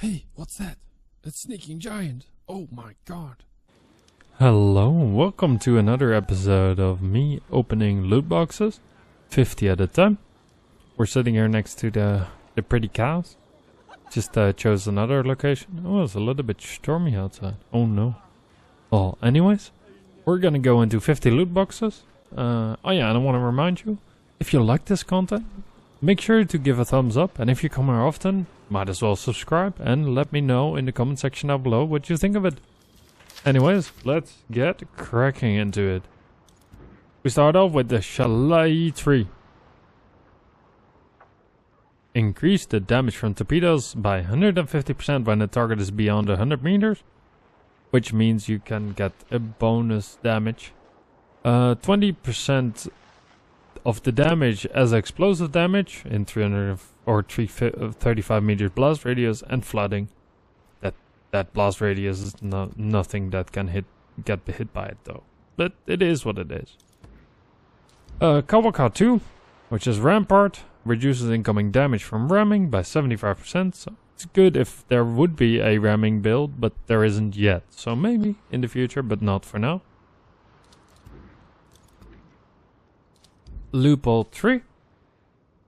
Hey, what's that? That sneaking giant. Oh my god. Hello, welcome to another episode of me opening loot boxes, 50 at a time. We're sitting here next to the pretty cows. Just chose another location. Oh, it's a little bit stormy outside. Oh no. Well, anyways, we're gonna go into 50 loot boxes. Oh yeah, and I want to remind you, if you like this content, make sure to give a thumbs up. And if you come here often, might as well subscribe and let me know in the comment section down below what you think of it. Anyways, let's get cracking into it. We start off with the Chalet tree. Increase the damage from torpedoes by 150% when the target is beyond 100 meters, which means you can get a bonus damage. 20% of the damage as explosive damage in 300 or 35 meters blast radius, and flooding. That blast radius is nothing that can get hit by it though, but it is what it is. Kawaka 2, which is Rampart, reduces incoming damage from ramming by 75%. So it's good if there would be a ramming build, but there isn't yet. So maybe in the future, but not for now. Loophole 3,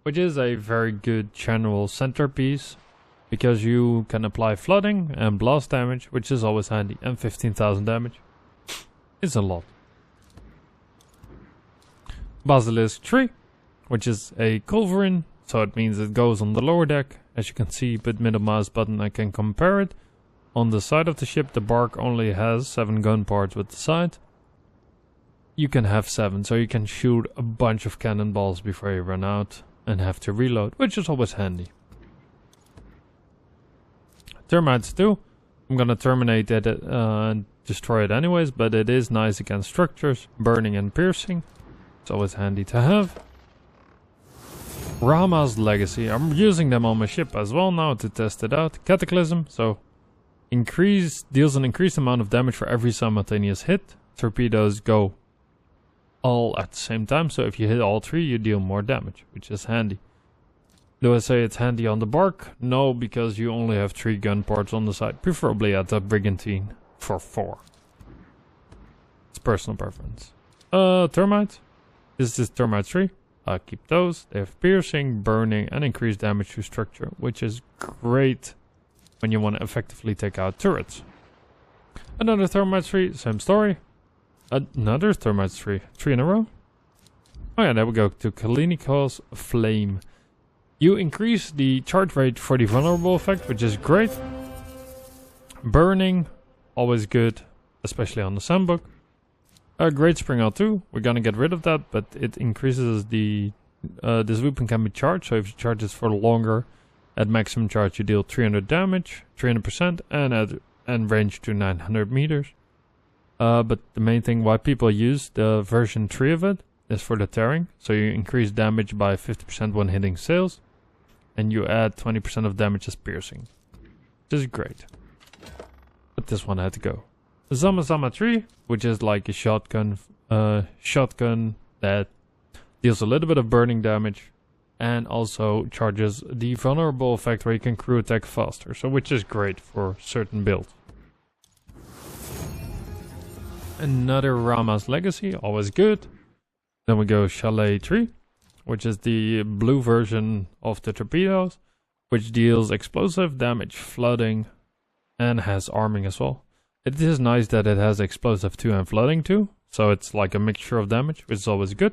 which is a very good general centerpiece, because you can apply flooding and blast damage, which is always handy, and 15,000 damage. It's a lot. Basilisk 3, which is a culverin, so it means it goes on the lower deck. As you can see, with middle mouse button I can compare it. On the side of the ship, the bark only has 7 gun parts with the side. You can have 7, so you can shoot a bunch of cannonballs before you run out and have to reload, which is always handy. Termites 2, I'm gonna terminate it and destroy it anyways, but it is nice against structures, burning and piercing. It's always handy to have. Rama's Legacy, I'm using them on my ship as well now to test it out. Cataclysm, so deals an increased amount of damage for every simultaneous hit. Torpedoes go all at the same time, so if you hit all 3 you deal more damage, which is handy. Do I say it's handy on the bark? No, because you only have 3 gun parts on the side, preferably at the Brigantine for 4. It's personal preference. Termite. This is Termite 3. I'll keep those. They have piercing, burning, and increased damage to structure, which is great when you want to effectively take out turrets. Another Termite 3, same story. Another Termite 3. 3 in a row. Oh yeah, there we go, to Kalinikov's Flame. You increase the charge rate for the vulnerable effect, which is great. Burning, always good, especially on the Sandbook. Great Spring L2, we're gonna get rid of that, but it increases the... this weapon can be charged, so if you charge this for longer, at maximum charge you deal 300 damage, 300%, and range to 900 meters. But the main thing why people use the version 3 of it is for the tearing, so you increase damage by 50% when hitting sails. And you add 20% of damage as piercing. This is great. But this one had to go. The Zama 3, which is like a shotgun that deals a little bit of burning damage. And also charges the vulnerable effect where you can crew attack faster. So which is great for certain builds. Another Rama's Legacy, always good. Then we go Chalet 3. Which is the blue version of the torpedoes, which deals explosive damage, flooding, and has arming as well. It is nice that it has explosive 2 and flooding 2, so it's like a mixture of damage, which is always good.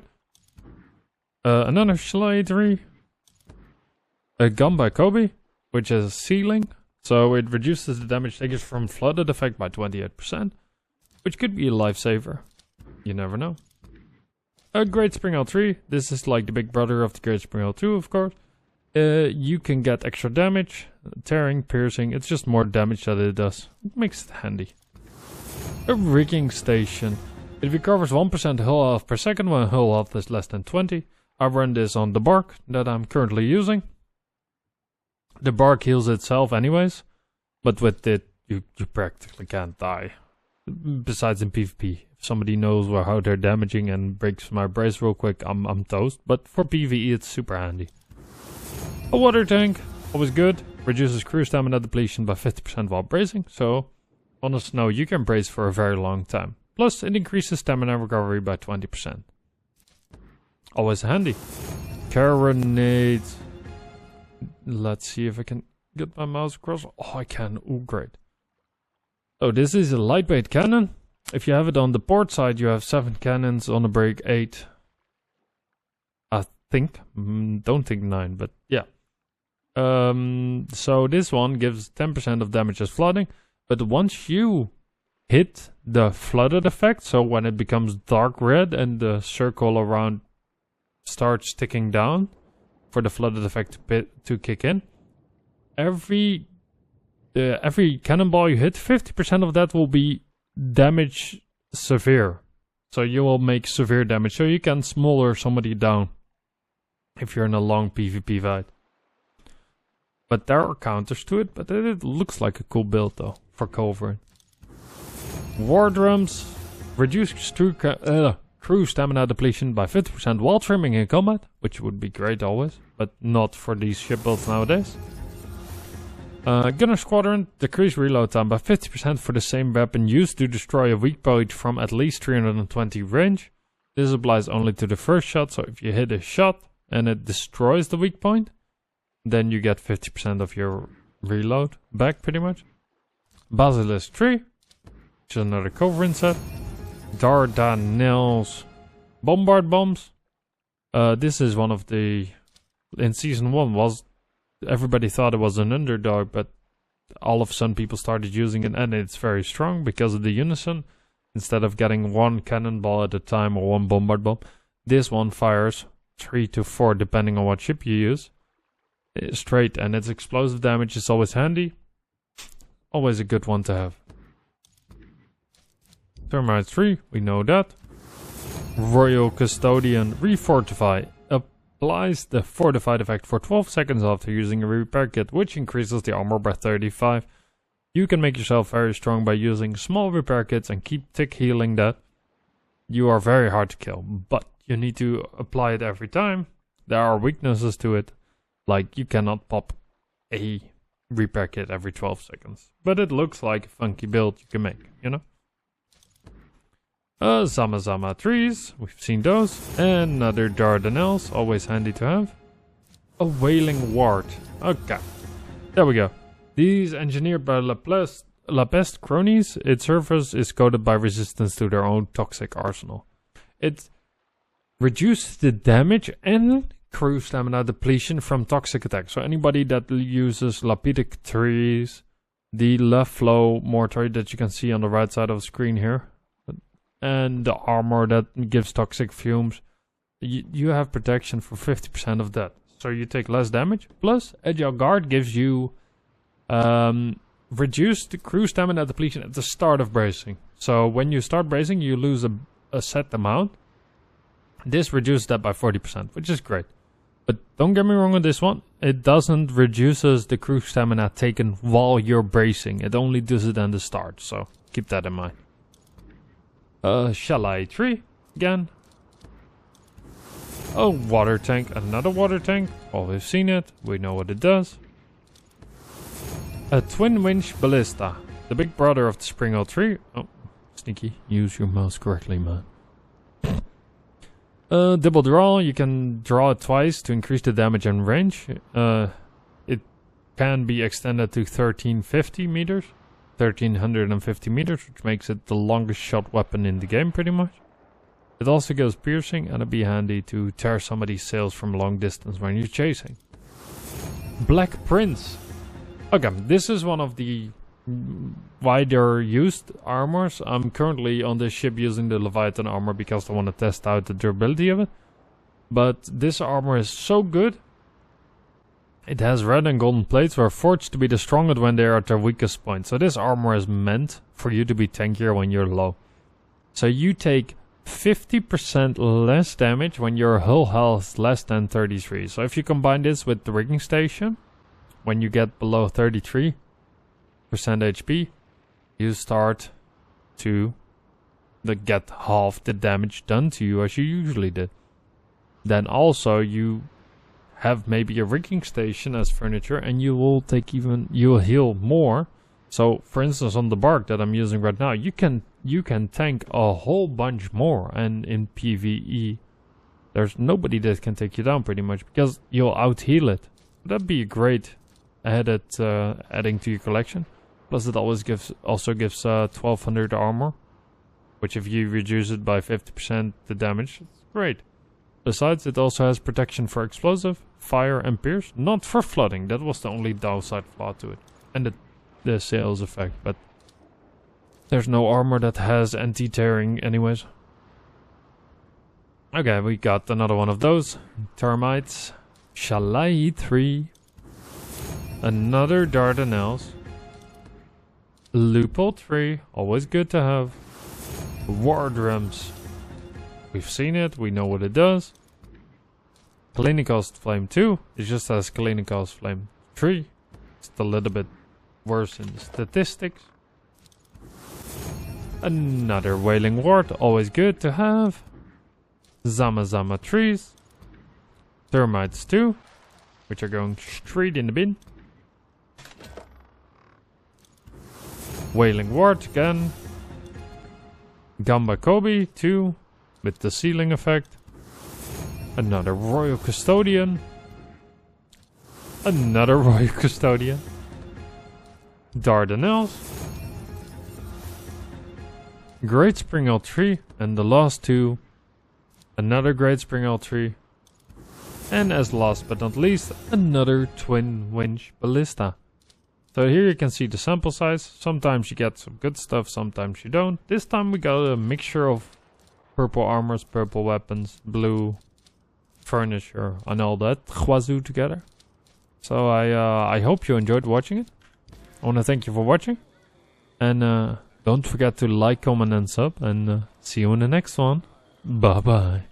Another Chalet 3. A gun by Kobe, which is sealing, so it reduces the damage taken from flooded effect by 28%, which could be a lifesaver. You never know. A Great Spring L3, this is like the big brother of the Great Spring L2, of course. You can get extra damage, tearing, piercing, it's just more damage that it does. It makes it handy. A Rigging Station. It recovers 1% hull health per second when hull health is less than 20. I run this on the bark that I'm currently using. The bark heals itself anyways, but with it you practically can't die. Besides in PvP. If somebody knows how they're damaging and breaks my brace real quick, I'm toast. But for PvE it's super handy. A water tank. always good. Reduces crew stamina depletion by 50% while bracing, so on the snow you can brace for a very long time. Plus it increases stamina recovery by 20%. Always handy. Carronades. Let's see if I can get my mouse across. Oh, I can. Ooh, great. Oh, this is a lightweight cannon. If you have it on the port side, you have 7 cannons. On the break, 8. I think. Don't think 9, but yeah. So this one gives 10% of damage as flooding. But once you hit the flooded effect, so when it becomes dark red and the circle around starts ticking down for the flooded effect to kick in, every cannonball you hit, 50% of that will be damage severe. So you will make severe damage, so you can smolder somebody down if you're in a long PvP fight. But there are counters to it, but it looks like a cool build though, for covering. War drums reduce crew stamina depletion by 50% while trimming in combat, which would be great always, but not for these ship builds nowadays. Gunner Squadron, decrease reload time by 50% for the same weapon used to destroy a weak point from at least 320 range. This applies only to the first shot, so if you hit a shot and it destroys the weak point, then you get 50% of your reload back pretty much. Basilisk Tree, which is another covering set. Dardanelles Bombard Bombs. This is one of the... In Season 1 was... Everybody thought it was an underdog, but all of a sudden people started using it, and it's very strong because of the unison. Instead of getting 1 cannonball at a time or 1 bombard bomb, this one fires 3 to 4 depending on what ship you use. Straight, and its explosive damage is always handy. Always a good one to have. Termite 3, we know that. Royal Custodian Refortify. Applies the fortified effect for 12 seconds after using a repair kit, which increases the armor by 35. You can make yourself very strong by using small repair kits and keep tick healing that. You are very hard to kill, but you need to apply it every time. There are weaknesses to it, like you cannot pop a repair kit every 12 seconds. But it looks like a funky build you can make, you know? Zamazama trees, we've seen those. Another Dardanelles, always handy to have. A Wailing Ward. Okay, there we go. These engineered by La Peste cronies, its surface is coated by resistance to their own toxic arsenal. It reduces the damage and crew stamina depletion from toxic attacks. So anybody that uses Lapidic trees, the Leflow mortar that you can see on the right side of the screen here, and the armor that gives toxic fumes, you have protection for 50% of that. So you take less damage. Plus, Agile Guard gives you reduced crew stamina depletion at the start of bracing. So when you start bracing, you lose a set amount. This reduces that by 40%, which is great. But don't get me wrong on this one. It doesn't reduces the crew stamina taken while you're bracing. It only does it at the start. So keep that in mind. Chalet tree again. A water tank, another water tank. Oh, we've seen it. We know what it does. A twin winch ballista, the big brother of the Springhill tree. Oh, sneaky. Use your mouse correctly, man. Double draw. You can draw it twice to increase the damage and range. It can be extended to 1350 meters. 1350 meters, which makes it the longest shot weapon in the game pretty much. It also goes piercing, and it'd be handy to tear somebody's sails from a long distance when you're chasing. Black Prince. Okay, this is one of the wider used armors. I'm currently on this ship using the Leviathan armor because I want to test out the durability of it. But this armor is so good. It has red and golden plates, were forged to be the strongest when they are at their weakest point. So this armor is meant for you to be tankier when you're low. So you take 50% less damage when your hull health is less than 33. So if you combine this with the rigging station, when you get below 33% HP, you start to get half the damage done to you as you usually did. Then also you have maybe a rigging station as furniture, and you will heal more. So, for instance, on the bark that I'm using right now, you can tank a whole bunch more, and in PvE, there's nobody that can take you down pretty much because you'll out heal it. That'd be a great adding to your collection. Plus, it also gives 1200 armor, which if you reduce it by 50% the damage, it's great. Besides, it also has protection for explosive, fire, and pierce, not for flooding. That was the only downside flaw to it, and the sales effect. But there's no armor that has anti-tearing, anyways. Okay, we got another one of those termites. Chalet 3, another Dardanelles. Loophole 3, always good to have. War drums. We've seen it, we know what it does. Kalinikos Flame 2 is just as Kalinikos Flame 3. It's a little bit worse in the statistics. Another Wailing Ward, always good to have. Zamazama trees. Termites 2, which are going straight in the bin. Wailing Ward again. Gamba Kobe 2 with the ceiling effect. Another Royal Custodian. Another Royal Custodian. Dardanelles. Great Spring L3, and the last two. Another Great Spring L3. And as last but not least, another Twin Winch Ballista. So here you can see the sample size. Sometimes you get some good stuff, sometimes you don't. This time we got a mixture of purple armors, purple weapons, blue furniture, and all that wazoo together. So I hope you enjoyed watching it. I want to thank you for watching. And don't forget to like, comment, and sub. And see you in the next one. Bye bye.